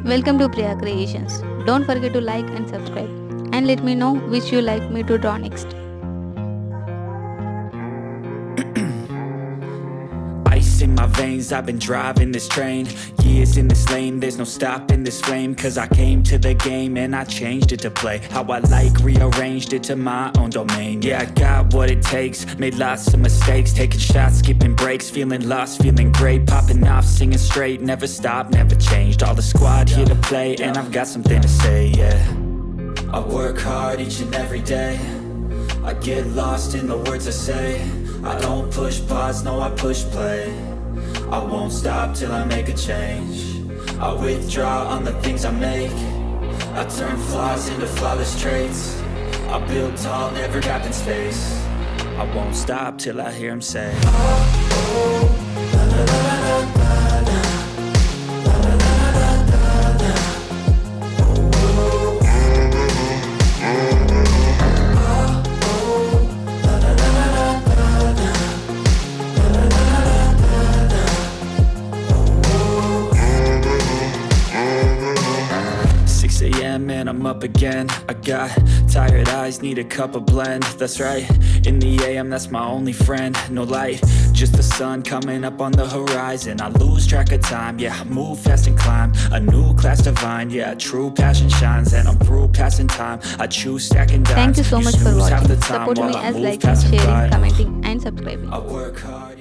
Welcome to Priya Creations. Don't forget to like and subscribe and let me know which you like me to draw next. Ice in my veins, I've been driving this train. Years in this lane, there's no stopping this flame. Cause I came to the game and I changed it to play how I like, rearranged it to my own domain. Yeah, I got what it takes, made lots of mistakes, taking shots, skipping breaks, feeling lost, feeling great, popping off, singing straight, never stopped, never changed. All the squad here to play and I've got something to say, yeah. I work hard each and every day, I get lost in the words I say. I don't push pause, no I push play. I won't stop till I make a change. I withdraw on the things I make. I turn flaws into flawless traits. I build tall, never capped in space. I won't stop till I hear him say, oh, oh, la, la, la, la, la, la. And I'm up again. I got tired eyes, need a cup of blend. That's right, in the AM, that's my only friend. No light, just the sun coming up on the horizon. I lose track of time, yeah, I move fast and climb a new class divine, yeah, true passion shines. And I'm through passing time, I choose stacking dimes. Thank you so much for snooze half watching. the time Support me while I as move liking, passing by. sharing, commenting and subscribing. I work hard.